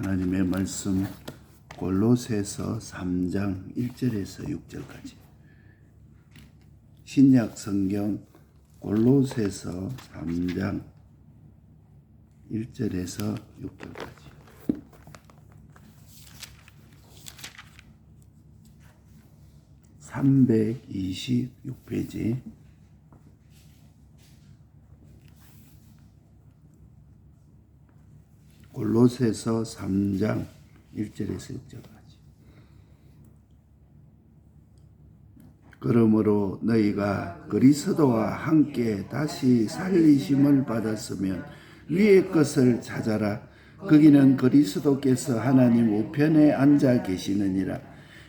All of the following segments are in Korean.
하나님의 말씀 골로새서 3장 1절에서 6절까지. 신약 성경 골로새서 3장 1절에서 6절까지. (326페이지) 골로새서 3장 1절에서 6절까지. 그러므로 너희가 그리스도와 함께 다시 살리심을 받았으면 위의 것을 찾아라. 거기는 그리스도께서 하나님 우편에 앉아 계시느니라.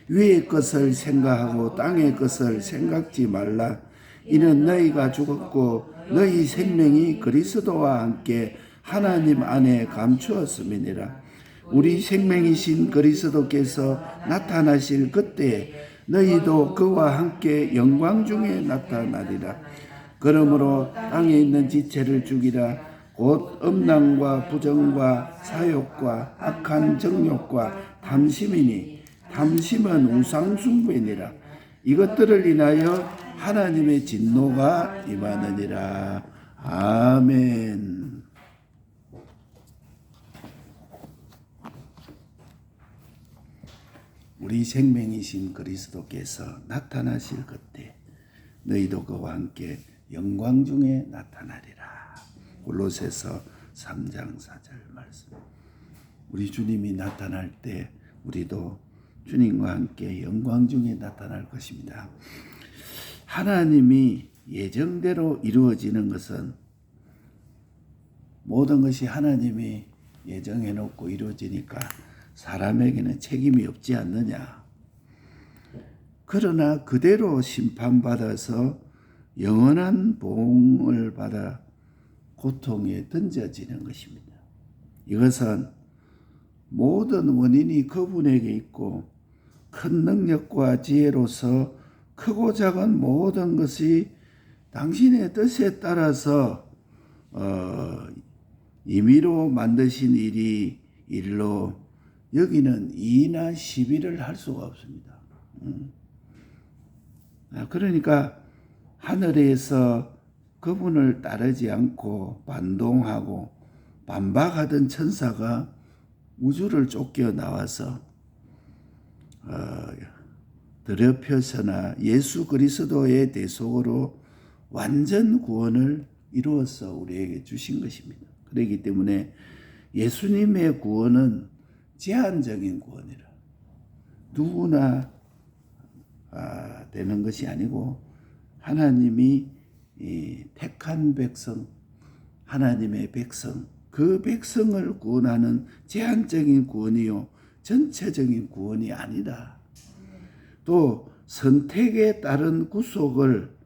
위의 것을 생각하고 땅의 것을 생각지 말라. 이는 너희가 죽었고 너희 생명이 그리스도와 함께 하나님 안에 감추었음이니라. 우리 생명이신 그리스도께서 나타나실 그때 너희도 그와 함께 영광 중에 나타나리라. 그러므로 땅에 있는 지체를 죽이라. 곧 음란과 부정과 사욕과 악한 정욕과 탐심이니 탐심은 우상숭배니라. 이것들을 인하여 하나님의 진노가 임하느니라. 아멘. 우리 생명이신 그리스도께서 나타나실 그때 너희도 그와 함께 영광 중에 나타나리라. 골로새서 3장 4절 말씀. 우리 주님이 나타날 때 우리도 주님과 함께 영광 중에 나타날 것입니다. 하나님이 예정대로 이루어지는 것은 모든 것이 하나님이 예정해 놓고 이루어지니까 사람에게는 책임이 없지 않느냐. 그러나 그대로 심판받아서 영원한 보응을 받아 고통에 던져지는 것입니다. 이것은 모든 원인이 그분에게 있고 큰 능력과 지혜로서 크고 작은 모든 것이 당신의 뜻에 따라서 임의로 만드신 일로 여기는 이나 시비를 할 수가 없습니다. 그러니까 하늘에서 그분을 따르지 않고 반동하고 반박하던 천사가 우주를 쫓겨 나와서 더럽혀서나 예수 그리스도의 대속으로 완전 구원을 이루어서 우리에게 주신 것입니다. 그렇기 때문에 예수님의 구원은 제한적인 구원이라 누구나 되는 것이 아니고 하나님이 택한 백성, 하나님의 백성, 그 백성을 구원하는 제한적인 구원이요 전체적인 구원이 아니다. 또 선택에 따른 구속을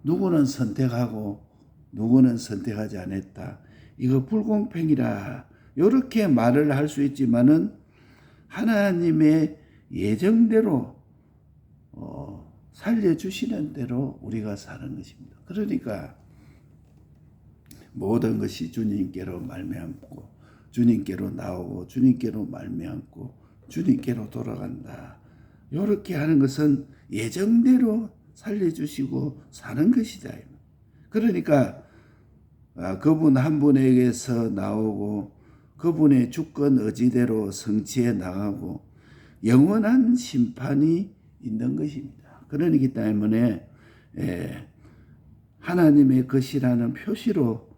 누구는 선택하고 누구는 선택하지 않았다. 이거 불공평이라 이렇게 말을 할 수 있지만은 하나님의 예정대로 살려주시는 대로 우리가 사는 것입니다. 그러니까 모든 것이 주님께로 말미암고 주님께로 나오고 주님께로 말미암고 주님께로 돌아간다. 이렇게 하는 것은 예정대로 살려주시고 사는 것이다. 그러니까 그분 한 분에게서 나오고 그분의 주권 의지대로 성취해 나가고 영원한 심판이 있는 것입니다. 그러기 때문에 하나님의 것이라는 표시로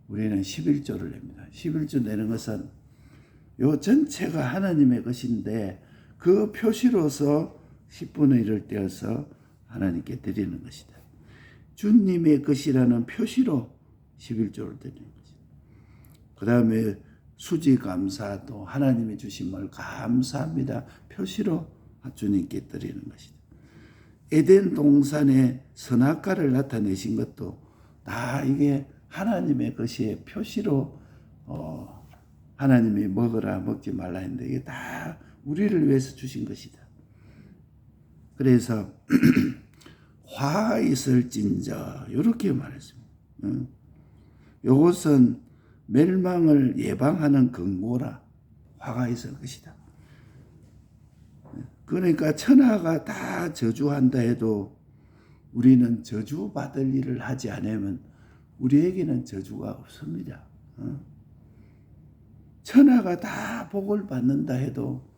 우리는 11조를 냅니다. 11조 내는 것은 요 전체가 하나님의 것인데 그 표시로서 10분의 1을 떼어서 하나님께 드리는 것이다. 주님의 것이라는 표시로 11조를 드리는 것이다. 그 다음에 수지감사도 하나님이 주신 말 감사합니다. 표시로 주님께 드리는 것이다. 에덴 동산에 선악과를 나타내신 것도 다 이게 하나님의 것이 표시로 하나님이 먹으라 먹지 말라 했는데 이게 다 우리를 위해서 주신 것이다. 그래서 화 있을진저 이렇게 말했습니다. 이것은 멸망을 예방하는 경고라. 화가 있을 것이다. 그러니까 천하가 다 저주한다 해도 우리는 저주받을 일을 하지 않으면 우리에게는 저주가 없습니다. 천하가 다 복을 받는다 해도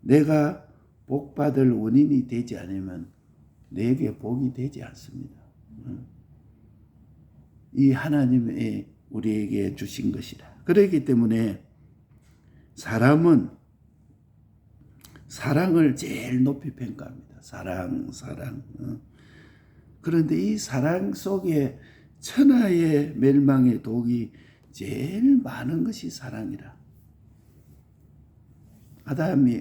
내가 복받을 원인이 되지 않으면 내게 복이 되지 않습니다. 이 하나님의 우리에게 주신 것이다. 그렇기 때문에 사람은 사랑을 제일 높이 평가합니다. 사랑. 그런데 이 사랑 속에 천하의 멸망의 독이 제일 많은 것이 사랑이라.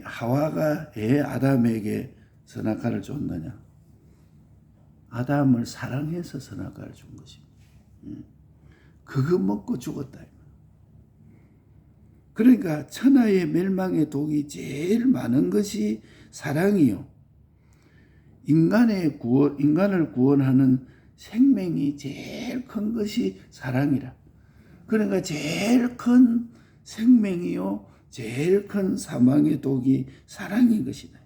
하와가 왜 아담에게 선악과를 줬느냐? 아담을 사랑해서 선악과를 준 것입니다. 그거 먹고 죽었다. 그러니까 천하의 멸망의 독이 제일 많은 것이 사랑이요. 인간을 구원하는 생명이 제일 큰 것이 사랑이라. 그러니까 제일 큰 생명이요, 제일 큰 사망의 독이 사랑인 것이다.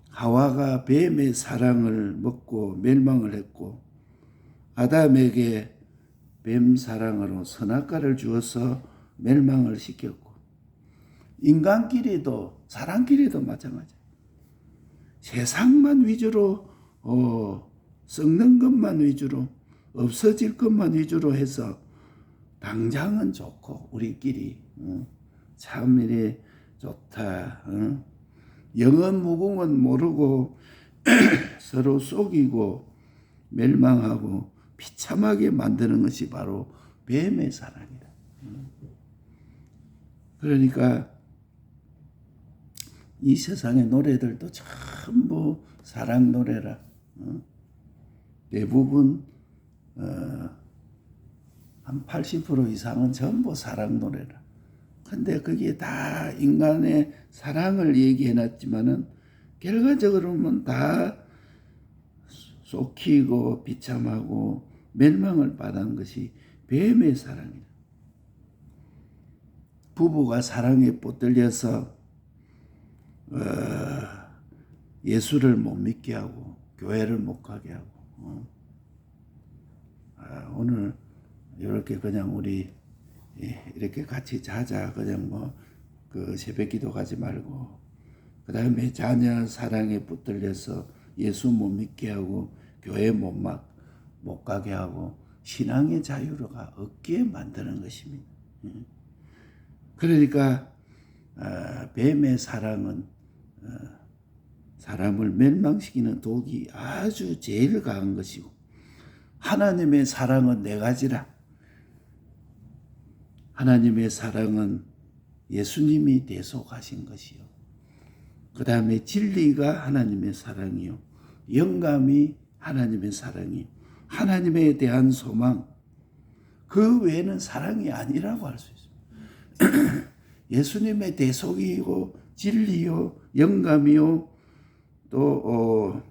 하와가 뱀의 사랑을 먹고 멸망을 했고 아담에게 뱀 사랑으로 선악과를 주어서 멸망을 시켰고 인간끼리도 사람끼리도 마찬가지야. 세상만 위주로 썩는 것만 위주로 없어질 것만 위주로 해서 당장은 좋고 우리끼리 참 이래 좋다. 영원 무궁은 모르고 서로 속이고 멸망하고 비참하게 만드는 것이 바로 뱀의 사랑이다. 그러니까 이 세상의 노래들도 전부 사랑 노래라. 대부분 한 80% 이상은 전부 사랑 노래라. 근데 그게 다 인간의 사랑을 얘기해놨지만은 결과적으로는 다 속히고 비참하고 멸망을 받은 것이 뱀의 사랑이다. 부부가 사랑에 붙들려서 예수를 못 믿게 하고 교회를 못 가게 하고 오늘 이렇게 그냥 우리 이렇게 같이 자자 그냥 그 새벽기도 가지 말고 그 다음에 자녀 사랑에 붙들려서 예수 못 믿게 하고 교회 못 가게 하고 신앙의 자유가 없게 만드는 것입니다. 그러니까 뱀의 사랑은 사람을 멸망시키는 독이 아주 제일 강한 것이고 하나님의 사랑은 네 가지라. 하나님의 사랑은 예수님이 대속하신 것이요. 그 다음에 진리가 하나님의 사랑이요. 영감이 하나님의 사랑이요. 하나님에 대한 소망. 그 외에는 사랑이 아니라고 할 수 있습니다. 예수님의 대속이고 진리요. 영감이요. 또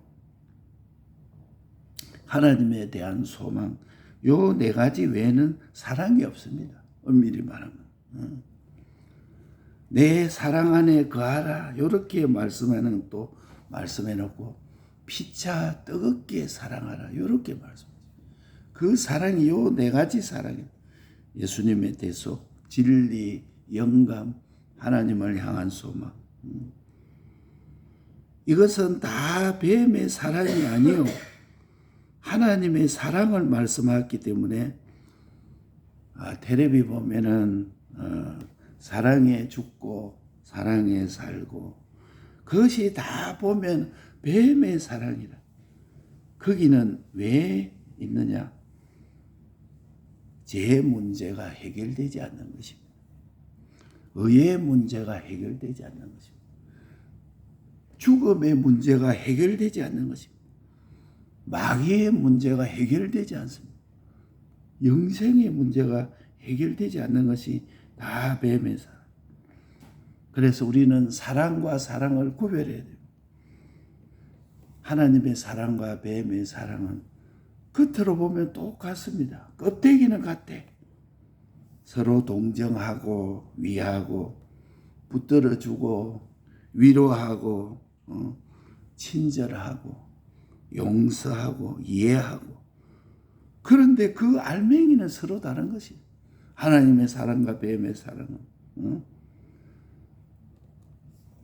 하나님에 대한 소망. 요 네 가지 외에는 사랑이 없습니다. 엄밀히 말하면. 내 사랑 안에 거하라. 이렇게 말씀하는 또 말씀해놓고 피차 뜨겁게 사랑하라. 이렇게 말씀하죠. 그 사랑이 요 네 가지 사랑이에요. 예수님의 대속, 진리, 영감, 하나님을 향한 소망. 이것은 다 뱀의 사랑이 아니요. 하나님의 사랑을 말씀하기 때문에 텔레비 보면은 사랑에 죽고 사랑에 살고 그것이 다 보면 뱀의 사랑이라. 거기는 왜 있느냐? 죄의 문제가 해결되지 않는 것입니다. 의의 문제가 해결되지 않는 것입니다. 죽음의 문제가 해결되지 않는 것입니다. 마귀의 문제가 해결되지 않습니다. 영생의 문제가 해결되지 않는 것이 다 뱀의 사랑. 그래서 우리는 사랑과 사랑을 구별해야 돼요. 하나님의 사랑과 뱀의 사랑은 겉으로 보면 똑같습니다. 껍데기는 같아. 서로 동정하고 위하고 붙들어주고 위로하고 친절하고 용서하고 이해하고. 그런데 그 알맹이는 서로 다른 것이 하나님의 사랑과 뱀의 사랑은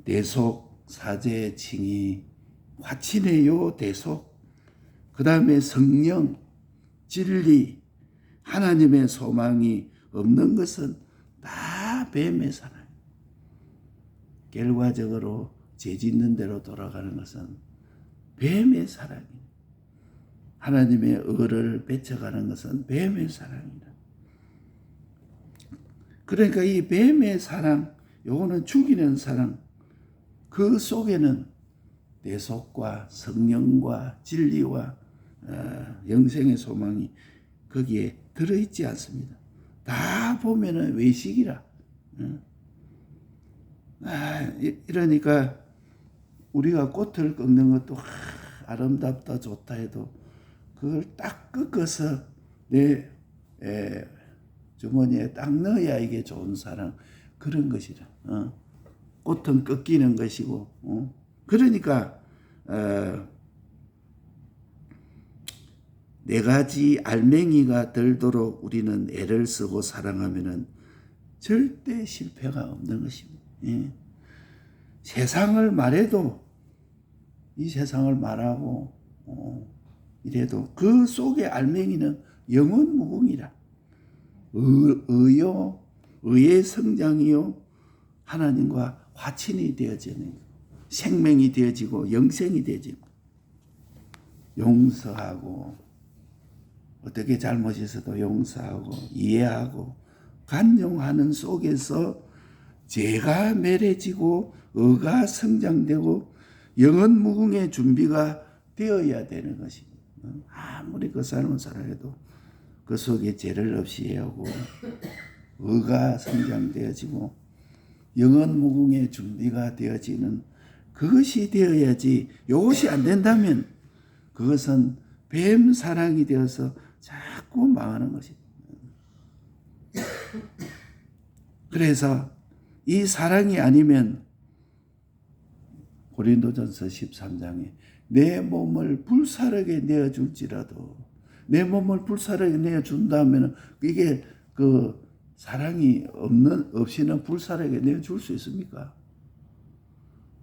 대속 사제의 칭의 화친해요 대속, 그 다음에 성령 진리 하나님의 소망이 없는 것은 다 뱀의 사랑. 결과적으로 죄 짓는 대로 돌아가는 것은 뱀의 사랑이다. 하나님의 의를 맺혀가는 것은 뱀의 사랑이다. 그러니까 이 뱀의 사랑, 요거는 죽이는 사랑, 그 속에는 대속과 성령과 진리와 영생의 소망이 거기에 들어있지 않습니다. 다 보면은 외식이라. 이러니까 우리가 꽃을 꺾는 것도 아름답다 좋다 해도 그걸 딱 꺾어서 내 주머니에 딱 넣어야 이게 좋은 사랑, 그런 것이라. 꽃은 꺾이는 것이고. 그러니까 네 가지 알맹이가 들도록 우리는 애를 쓰고 사랑하면은 절대 실패가 없는 것입니다. 예. 세상을 말해도 이 세상을 말하고 이래도 그 속의 알맹이는 영원 무궁이라. 의요, 의의 성장이요, 하나님과 화친이 되어지는 생명이 되어지고 영생이 되어지고 용서하고 어떻게 잘못이 있어도 용서하고 이해하고 간용하는 속에서 죄가 멸해지고 의가 성장되고 영원 무궁의 준비가 되어야 되는 것입니다. 아무리 그 삶을 살아도 그 속에 죄를 없이 하고 의가 성장되어지고 영원 무궁의 준비가 되어지는 그것이 되어야지. 이것이 안 된다면 그것은 뱀 사랑이 되어서 자꾸 망하는 것입니다. 그래서 이 사랑이 아니면 고린도전서 13장에 내 몸을 불사르게 내어줄지라도, 내 몸을 불사르게 내어준다면 이게 그 사랑이 없이는 불사르게 내어줄 수 있습니까?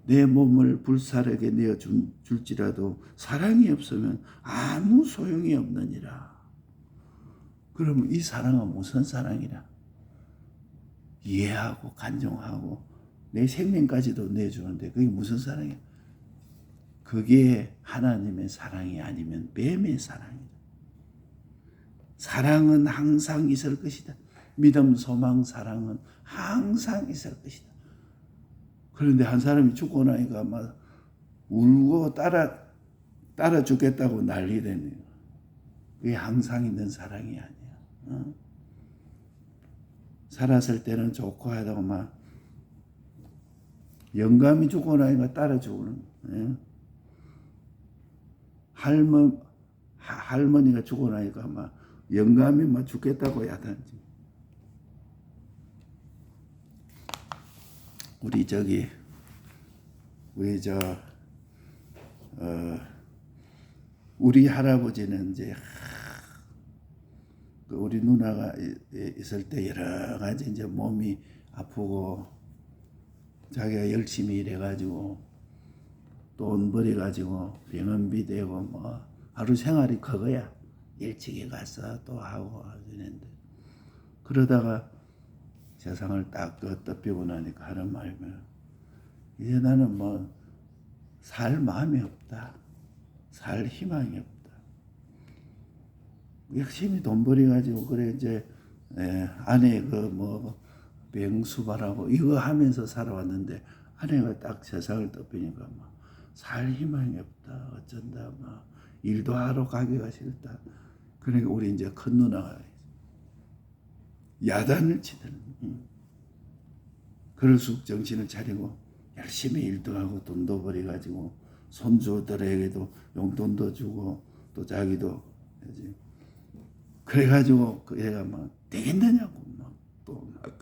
내 몸을 불사르게 내어줄지라도 사랑이 없으면 아무 소용이 없느니라. 그러면 이 사랑은 무슨 사랑이라? 이해하고 간종하고 내 생명까지도 내주는데 그게 무슨 사랑이야? 그게 하나님의 사랑이 아니면 뱀의 사랑이다. 사랑은 항상 있을 것이다. 믿음, 소망, 사랑은 항상 있을 것이다. 그런데 한 사람이 죽고 나니까 막 울고 따라 죽겠다고 난리 되네요. 그게 항상 있는 사랑이 아니야. 살았을 때는 좋고 하다가 막 영감이 죽고 나니까 따라 죽는 거예요. 할머니가 죽고 나니까 막 영감이 막 죽겠다고 야단지. 우리 할아버지는 이제 우리 누나가 있을 때 여러 가지 이제 몸이 아프고 자기가 열심히 일해가지고 돈 벌어가지고 병원비 되고 뭐 하루 생활이 그거야. 일찍이 가서 또 하고 하는데 그러다가 세상을 딱 덮이고 나니까 하는 말이면 이제 나는 뭐 살 마음이 없다. 살 희망이 없다. 열심히 돈 벌어가지고 그래 이제 아내 그 뭐 병수발하고 이거 하면서 살아왔는데 아내가 딱 세상을 덮이니까 막 살 희망이 없다. 어쩐다. 막 일도 하러 가기가 싫다. 그러니까 우리 이제 큰 누나가 야단을 치더니 그럴수록 정신을 차리고 열심히 일도 하고 돈도 벌어가지고 손주들에게도 용돈도 주고 또 자기도 하지. 그래가지고 그 애가 막 되겠느냐고 막 또 막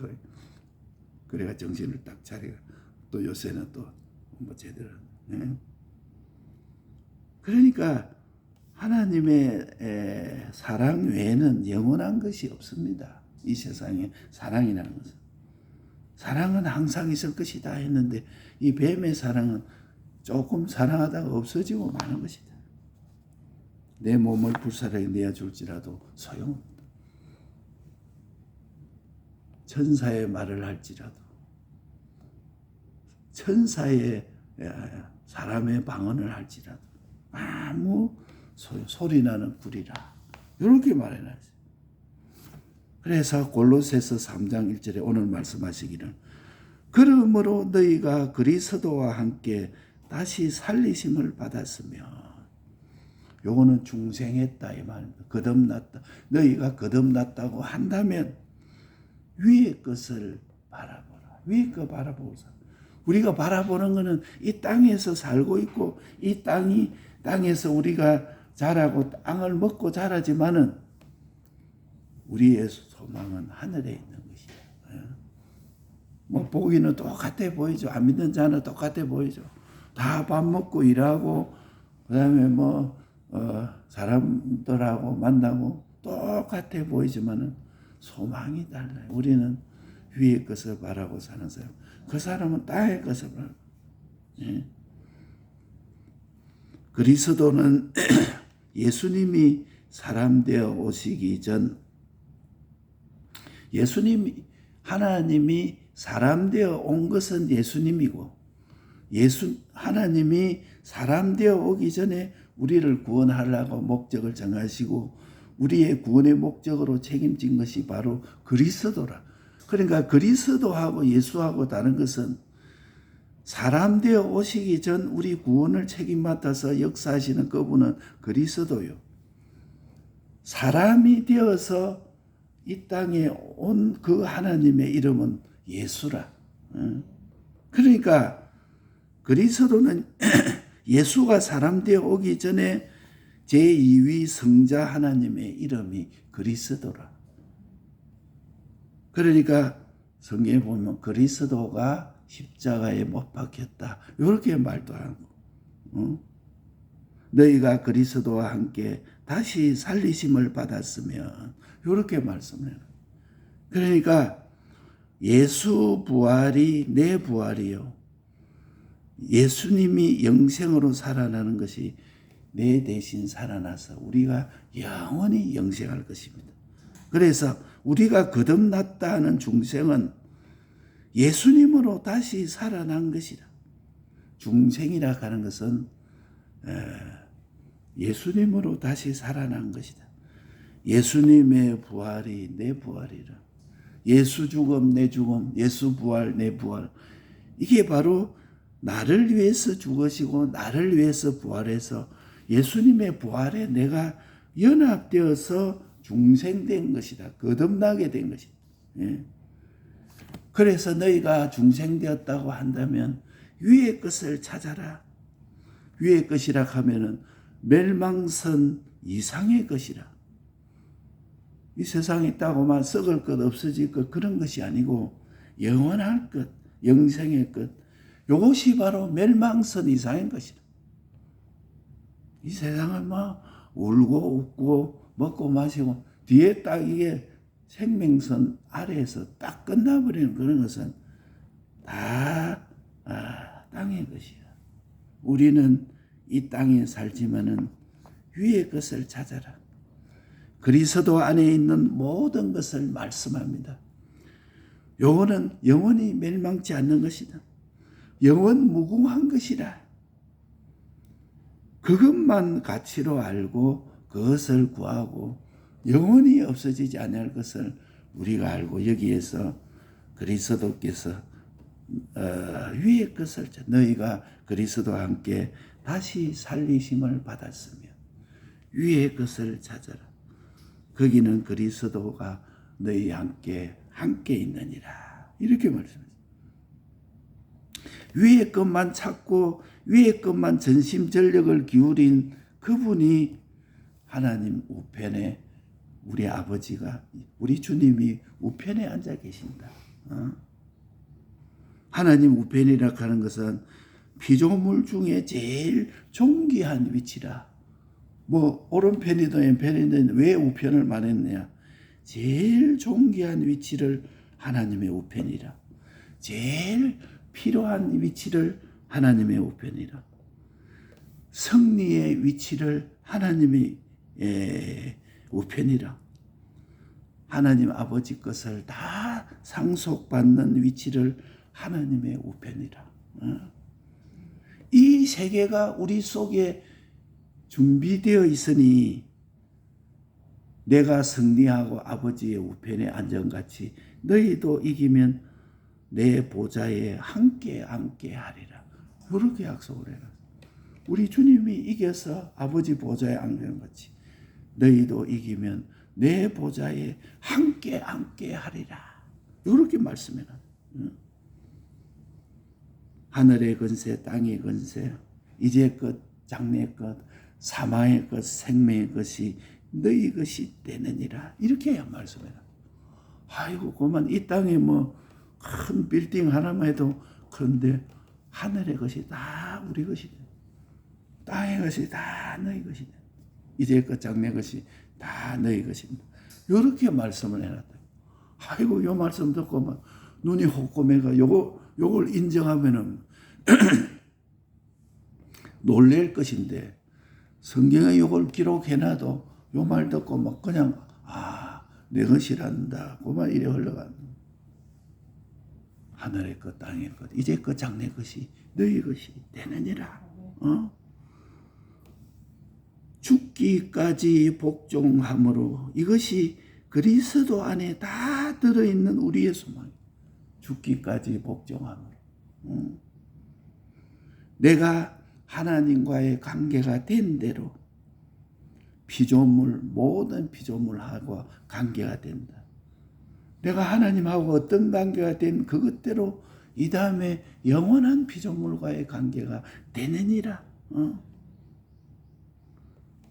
그래가 정신을 딱 차리고 또 요새는 또 뭐 제대로. 예? 그러니까 하나님의 사랑 외에는 영원한 것이 없습니다. 이 세상에 사랑이라는 것은. 사랑은 항상 있을 것이다 했는데 이 뱀의 사랑은 조금 사랑하다가 없어지고 마는 것이다. 내 몸을 불사르게 내어줄지라도 소용없다. 천사의 말을 할지라도 천사의 사람의 방언을 할지라도 아무 소리나는 굴이라 이렇게 말해놨어요. 그래서 골로새서 3장 1절에 오늘 말씀하시기를 그러므로 너희가 그리스도와 함께 다시 살리심을 받았으며 요거는 중생했다 이 말입니다. 거듭났다. 너희가 거듭났다고 한다면 위의 것을 바라보라. 위의 것 바라보자. 우리가 바라보는 것은 이 땅에서 살고 있고 이 땅에서 우리가 자라고 땅을 먹고 자라지만은 우리의 소망은 하늘에 있는 것이야. 뭐 보기는 똑같아 보이죠. 안 믿는 자는 똑같아 보이죠. 다 밥 먹고 일하고 그다음에 사람들하고 만나고 똑같아 보이지만은 소망이 달라요. 우리는 위의 것을 바라고 사는 사람. 그 사람은 땅의 것을 바라고. 예. 그리스도는 예수님이 사람 되어 오시기 전 하나님이 사람 되어 온 것은 예수님이고 하나님이 사람 되어 오기 전에 우리를 구원하려고 목적을 정하시고 우리의 구원의 목적으로 책임진 것이 바로 그리스도라. 그러니까 그리스도하고 예수하고 다른 것은 사람 되어 오시기 전 우리 구원을 책임맡아서 역사하시는 그분은 그리스도요. 사람이 되어서 이 땅에 온 그 하나님의 이름은 예수라. 그러니까 그리스도는 예수가 사람 되어 오기 전에 제2위 성자 하나님의 이름이 그리스도라. 그러니까 성경에 보면 그리스도가 십자가에 못 박혔다. 이렇게 말도 하고 너희가 그리스도와 함께 다시 살리심을 받았으면 이렇게 말씀을 해요. 그러니까 예수 부활이 내 부활이요. 예수님이 영생으로 살아나는 것이 내 대신 살아나서 우리가 영원히 영생할 것입니다. 그래서 우리가 거듭났다 하는 중생은 예수님으로 다시 살아난 것이라. 중생이라 하는 것은 예수님으로 다시 살아난 것이다. 예수님의 부활이 내 부활이라. 예수 죽음 내 죽음, 예수 부활 내 부활. 이게 바로 나를 위해서 죽으시고 나를 위해서 부활해서 예수님의 부활에 내가 연합되어서 중생된 것이다. 거듭나게 된 것이다. 예. 그래서 너희가 중생되었다고 한다면 위의 것을 찾아라. 위의 것이라 하면은 멸망선 이상의 것이라. 이 세상에 있다고만 썩을 것 없어질 것 그런 것이 아니고 영원할 것, 영생의 것. 이것이 바로 멸망선 이상의 것이다. 이 세상은 울고 웃고 먹고 마시고 뒤에 딱 이게 생명선 아래에서 딱 끝나버리는 그런 것은 다 땅의 것이야. 우리는 이 땅에 살지만은 위의 것을 찾아라. 그리스도 안에 있는 모든 것을 말씀합니다. 요거는 영원히 멸망치 않는 것이다. 영원 무궁한 것이라. 그것만 가치로 알고 그것을 구하고 영원히 없어지지 않을 것을 우리가 알고 여기에서 그리스도께서 위의 것을 너희가 그리스도와 함께 다시 살리심을 받았으며 위의 것을 찾아라. 거기는 그리스도가 너희와 함께 있느니라. 이렇게 말씀합니다. 위의 것만 찾고 위의 것만 전심전력을 기울인 그분이 하나님 우편에 우리 아버지가 우리 주님이 우편에 앉아 계신다. 하나님 우편이라 하는 것은 피조물 중에 제일 존귀한 위치라. 뭐 오른편이든 왼편이든 왜 우편을 말했느냐. 제일 존귀한 위치를 하나님의 우편이라. 제일 필요한 위치를 하나님의 우편이라. 승리의 위치를 하나님의 우편이라. 하나님 아버지 것을 다 상속받는 위치를 하나님의 우편이라. 이 세계가 우리 속에 준비되어 있으니 내가 승리하고 아버지의 우편에 안전같이 너희도 이기면 내 보좌에 함께 하리라. 그렇게 약속을 해라. 우리 주님이 이겨서 아버지 보좌에 안전같이 너희도 이기면 내 보좌에 함께 하리라. 이렇게 말씀해라. 하늘의 건세, 땅의 건세, 이제 것, 장래 것, 사망의 것, 생명의 것이 너희 것이 되느니라. 이렇게 말씀해라. 아이고, 그만 이 땅에 뭐 큰 빌딩 하나만 해도 그런데 하늘의 것이 다 우리 것이 돼. 땅의 것이 다 너희 것이 돼. 이제 것, 장래 것이 다 너희 것입니다. 이렇게 말씀을 해놨다. 아이고, 요 말씀 듣고 막 눈이 호꼬매가 요걸 인정하면은 놀랄 것인데 성경에 요걸 기록해놔도 요 말 듣고 막 그냥 내 것이란다 그만 이래 흘러간다. 하늘의 것 땅의 것 이제 것 장래 것이 너희 것이 되느니라. 죽기까지 복종함으로 이것이 그리스도 안에 다 들어있는 우리의 소망. 죽기까지 복종함으로. 내가 하나님과의 관계가 된 대로 모든 피조물하고 관계가 된다. 내가 하나님하고 어떤 관계가 된 그것대로 이 다음에 영원한 피조물과의 관계가 되느니라.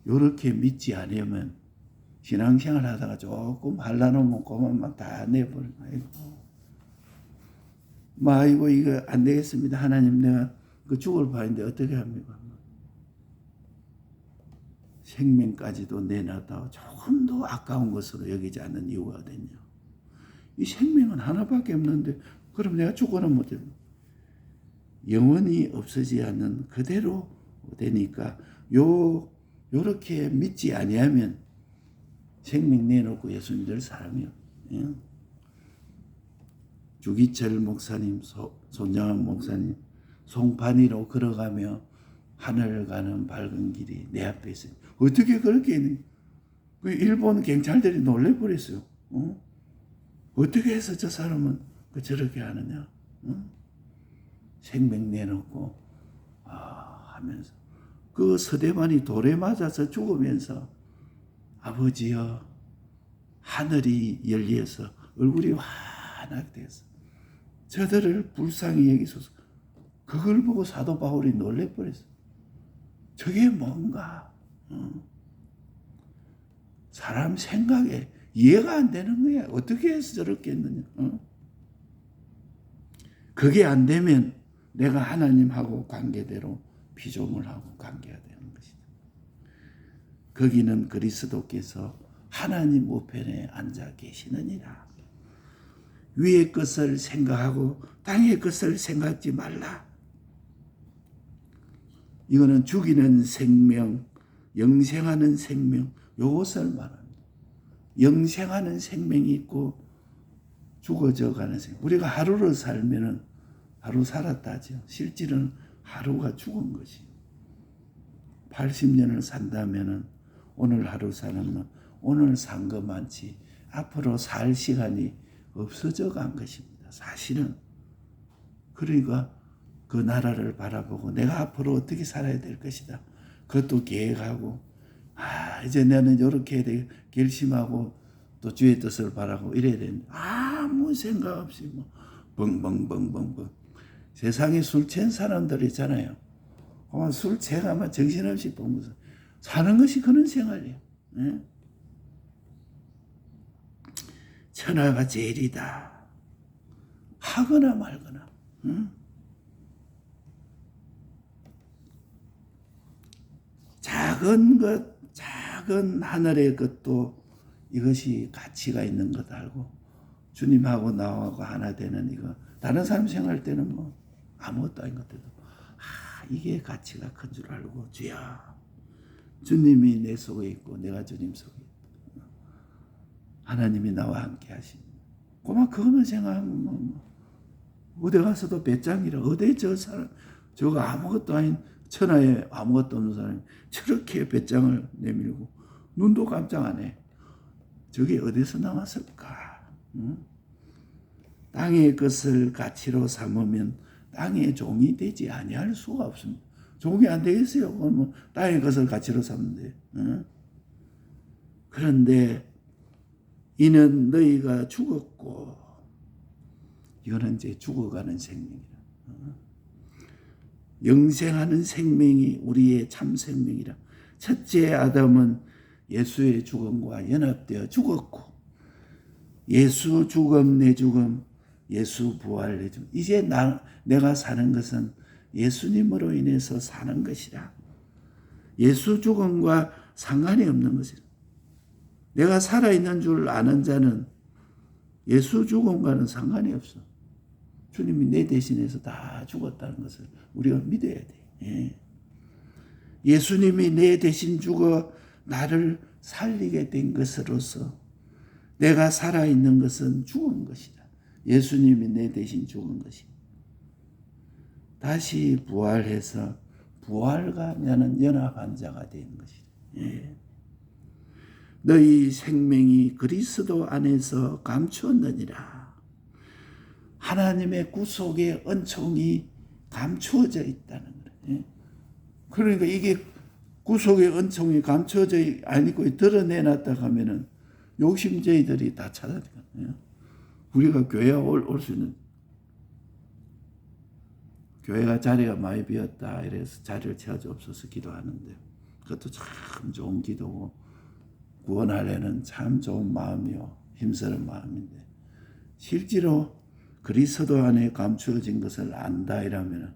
이렇게 믿지 않으면 신앙생활 하다가 조금 할라놓으면 그만 막 다 내버리고 아이고 이거 안 되겠습니다. 하나님 내가 그 죽을 바인데 어떻게 합니까? 생명까지도 내놔도 조금도 아까운 것으로 여기지 않는 이유가 어딨냐. 이 생명은 하나밖에 없는데 그럼 내가 죽어는 못해. 영원히 없어지지 않는 그대로 되니까 요렇게 믿지 아니하면 생명 내놓고 예수 믿을 사람이요. 주기철 목사님, 손장한 목사님 송파니로 걸어가며 하늘 가는 밝은 길이 내 앞에 있어요. 어떻게 그렇게 있는? 그 일본 경찰들이 놀래버렸어요. 어떻게 해서 저 사람은 저렇게 하느냐? 생명 내놓고 하면서 그 서대반이 돌에 맞아서 죽으면서 아버지여 하늘이 열려서 얼굴이 환하게 돼서 저들을 불쌍히 여기소서. 그걸 보고 사도 바울이 놀래버렸어. 저게 뭔가 사람 생각에 이해가 안 되는 거야. 어떻게 해서 저렇게 했느냐. 그게 안 되면 내가 하나님하고 관계대로 피조물하고 관계가 되는 것이다. 거기는 그리스도께서 하나님 우편에 앉아 계시느니라. 위의 것을 생각하고 땅의 것을 생각하지 말라. 이거는 죽이는 생명, 영생하는 생명, 이것을 말합니다. 영생하는 생명이 있고 죽어져 가는 생명. 우리가 하루를 살면은 하루 살았다죠. 실질은 하루가 죽은 것이. 80년을 산다면은 오늘 하루 사는 오늘 산 것만치 앞으로 살 시간이 없어져 간 것입니다. 사실은. 그러니까 그 나라를 바라보고 내가 앞으로 어떻게 살아야 될 것이다. 그것도 계획하고 이제 나는 이렇게 해야 결심하고 또 주의 뜻을 바라고 이래야 되는데 아무 생각 없이 뭐 벙벙벙벙벙. 세상에 술 취한 사람들 있잖아요. 술 취하면 정신없이 뻥서 사는 것이 그런 생활이에요. 네? 천하가 제일이다 하거나 말거나, 응? 작은 것, 작은 하늘의 것도 이것이 가치가 있는 것 알고 주님하고 나하고 하나 되는 이거, 다른 사람 생각할 때는 뭐 아무것도 아닌 것 같아도 이게 가치가 큰 줄 알고, 주여 주님이 내 속에 있고 내가 주님 속에 있고 하나님이 나와 함께 하십니다. 고마 그것만 생각하면 뭐 어디 가서도 배짱이라, 어디 저 사람 저거 아무것도 아닌 천하에 아무것도 없는 사람이 저렇게 배짱을 내밀고 눈도 깜짝 안 해. 저게 어디서 나왔을까? 응? 땅의 것을 가치로 삼으면 땅의 종이 되지 아니할 수가 없습니다. 종이 안 되겠어요. 그건 뭐 땅의 것을 가치로 삼는데. 응? 그런데 이는 너희가 죽었고, 이거는 이제 죽어가는 생명이라. 영생하는 생명이 우리의 참 생명이라. 첫째 아담은 예수의 죽음과 연합되어 죽었고, 예수 죽음 내 죽음, 예수 부활 내 죽음. 이제 내가 사는 것은 예수님으로 인해서 사는 것이라. 예수 죽음과 상관이 없는 것이라. 내가 살아있는 줄 아는 자는 예수 죽음과는 상관이 없어. 주님이 내 대신해서 다 죽었다는 것을 우리가 믿어야 돼. 예. 예수님이 내 대신 죽어 나를 살리게 된 것으로서 내가 살아있는 것은 죽은 것이다. 예수님이 내 대신 죽은 것이다. 다시 부활해서 부활과 나는 연합한 자가 된 것이다. 예. 너희 생명이 그리스도 안에서 감추었느니라. 하나님의 구속의 은총이 감추어져 있다는 거예요. 그러니까 이게 구속의 은총이 감추어져 아니고 드러내놨다 하면은 욕심쟁이들이 다 찾아들어요. 우리가 교회 올 수 있는, 교회가 자리가 많이 비었다 이래서 자리를 채워주옵소서 기도하는데, 그것도 참 좋은 기도고 구원하려는 참 좋은 마음이요 힘쓰는 마음인데, 실제로 그리스도 안에 감추어진 것을 안다 이라면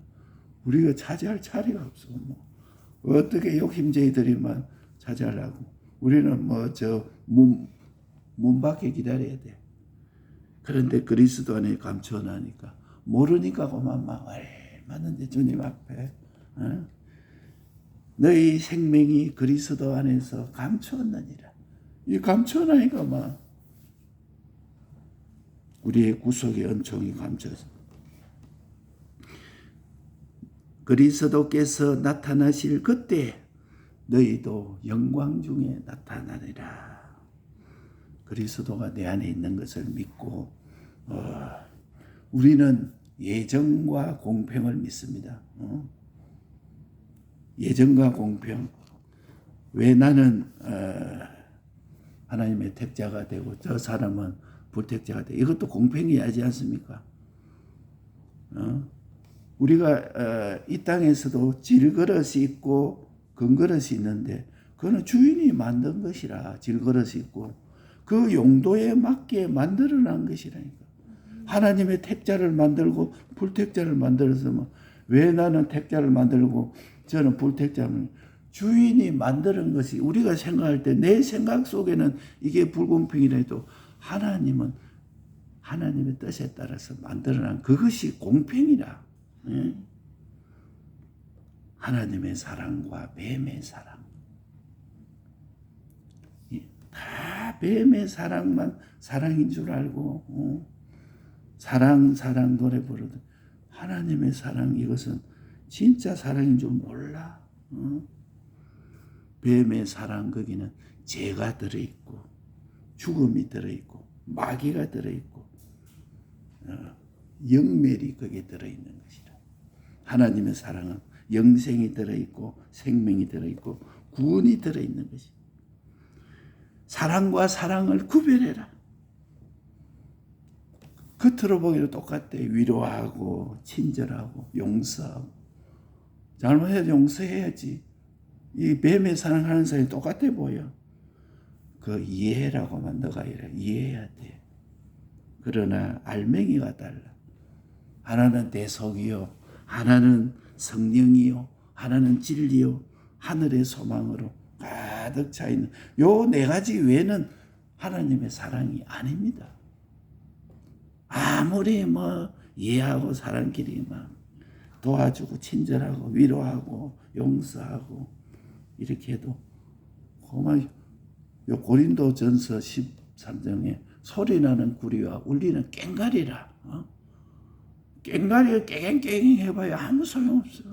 우리가 차지할 자리가 없어. 뭐 어떻게 욕심쟁이들이만 차지하려고. 우리는 뭐 저 문 밖에 기다려야 돼. 그런데 그리스도 안에 감추어나니까 모르니까 그만 막 맞는데 주님 앞에 너희 생명이 그리스도 안에서 감추었느니라. 이 감추어나니까 막 우리의 구속의 은총이 감춰져. 그리스도께서 나타나실 그때 너희도 영광 중에 나타나리라. 그리스도가 내 안에 있는 것을 믿고 우리는 예정과 공평을 믿습니다. 예정과 공평. 왜 나는 하나님의 택자가 되고 저 사람은 불택자가 돼. 이것도 공평해야지 않습니까? 우리가 이 땅에서도 질그릇이 있고 금그릇이 있는데 그거는 주인이 만든 것이라. 질그릇이 있고 그 용도에 맞게 만들어낸 것이라니까. 하나님의 택자를 만들고 불택자를 만들어서 왜 나는 택자를 만들고 저는 불택자를, 주인이 만드는 것이 우리가 생각할 때 내 생각 속에는 이게 불공평이라도 하나님은 하나님의 뜻에 따라서 만들어낸 그것이 공평이라. 예? 하나님의 사랑과 뱀의 사랑. 다 뱀의 사랑만 사랑인 줄 알고 사랑 노래 부르듯 하나님의 사랑, 이것은 진짜 사랑인 줄 몰라. 뱀의 사랑, 거기는 죄가 들어있고 죽음이 들어있고 마귀가 들어있고 영멸이 거기에 들어있는 것이라. 하나님의 사랑은 영생이 들어있고 생명이 들어있고 구원이 들어있는 것이. 사랑과 사랑을 구별해라. 겉으로 보기도 똑같대. 위로하고 친절하고 용서하고. 잘못해도 용서해야지. 이 뱀의 사랑하는 사람이 똑같아 보여. 그 이해라고만 너가 이래. 이해해야 돼. 그러나 알맹이가 달라. 하나는 대속이요, 하나는 성령이요, 하나는 진리요, 하늘의 소망으로 가득 차 있는 요 네 가지 외에는 하나님의 사랑이 아닙니다. 아무리 이해하고 사람끼리 도와주고 친절하고 위로하고 용서하고 이렇게 해도 요 고린도전서 13장에 소리나는 구리와 울리는 꽹과리라. 꽹과리를 깽깽깽 해봐야 아무 소용없어.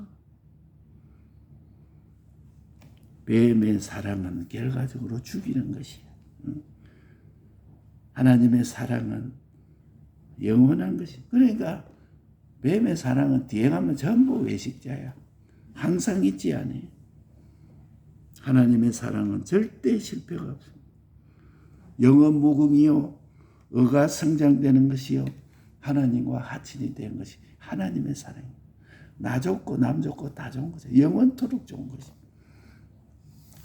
뱀의 사랑은 결과적으로 죽이는 것이야. 하나님의 사랑은 영원한 것이. 그러니까 뱀의 사랑은 뒤에 가면 전부 외식자야. 항상 있지 않아요. 하나님의 사랑은 절대 실패가 없습니다. 영원 무궁이요, 의가 성장되는 것이요, 하나님과 하친이 되는 것이 하나님의 사랑이에요. 나 좋고 남 좋고 다 좋은 거죠. 영원토록 좋은 것입니다.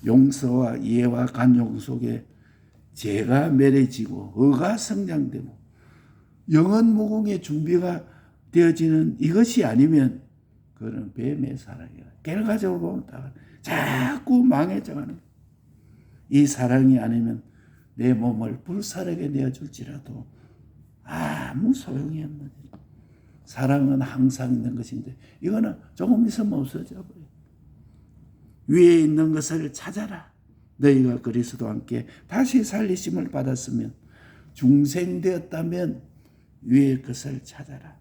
용서와 이해와 간용 속에 죄가 멸해지고 의가 성장되고 영원 무궁의 준비가 되어지는 이것이 아니면 그건 뱀의 사랑이야. 결과적으로 보면 다 자꾸 망해져가는. 이 사랑이 아니면 내 몸을 불사르게 내어줄지라도 아무 소용이 없는 일. 사랑은 항상 있는 것인데 이거는 조금 있으면 없어져 버려. 위에 있는 것을 찾아라. 너희가 그리스도와 함께 다시 살리심을 받았으면, 중생되었다면 위의 것을 찾아라.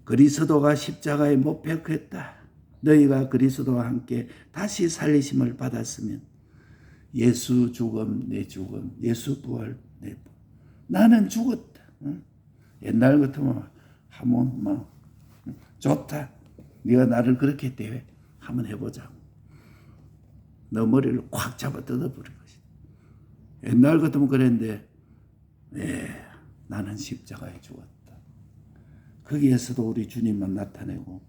그리스도가 십자가에 못 박혔다. 너희가 그리스도와 함께 다시 살리심을 받았으면, 예수 죽음 내 죽음, 예수 부활 내 부활. 나는 죽었다. 옛날 같으면 하면 좋다. 네가 나를 그렇게 대해 한번 해보자. 너 머리를 콱 잡아 뜯어버릴 것이다. 옛날 같으면 그랬는데 나는 십자가에 죽었다. 거기에서도 우리 주님만 나타내고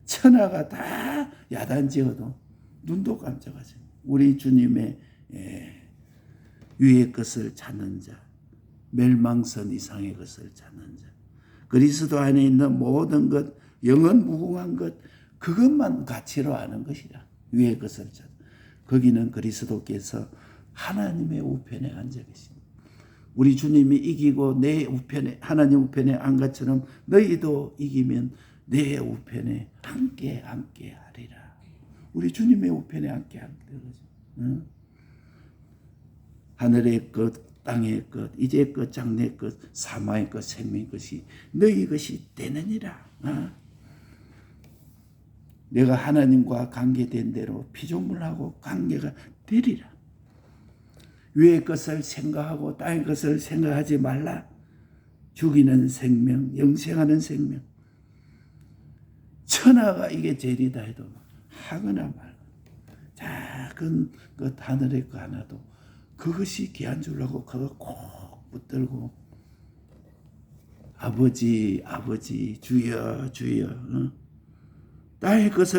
천하가 다 야단지어도 눈도 깜짝하지. 우리 주님의 위의 것을 찾는 자, 멸망선 이상의 것을 찾는 자, 그리스도 안에 있는 모든 것, 영원 무궁한 것, 그것만 가치로 아는 것이라. 위의 것을 찾아. 거기는 그리스도께서 하나님의 우편에 앉아 계십니다. 우리 주님이 이기고 내 우편에, 하나님 우편에 안 것처럼 너희도 이기면 내 우편에 함께 하리라. 우리 주님의 우편에 함께 되거든. 응? 하늘의 것, 땅의 것, 이제 것, 장래 것, 사마의 것, 생명의 것이 너희 것이 되느니라. 내가 하나님과 관계된 대로 피조물하고 관계가 되리라. 위의 것을 생각하고 땅의 것을 생각하지 말라. 죽이는 생명, 영생하는 생명. 천하가 이게 제일이다 해도 하거나 말거나 작은 그 하늘의 거 하나도 그것이 귀한 줄 알고 그거 꼭 붙들고 아버지 주여 땅의 것을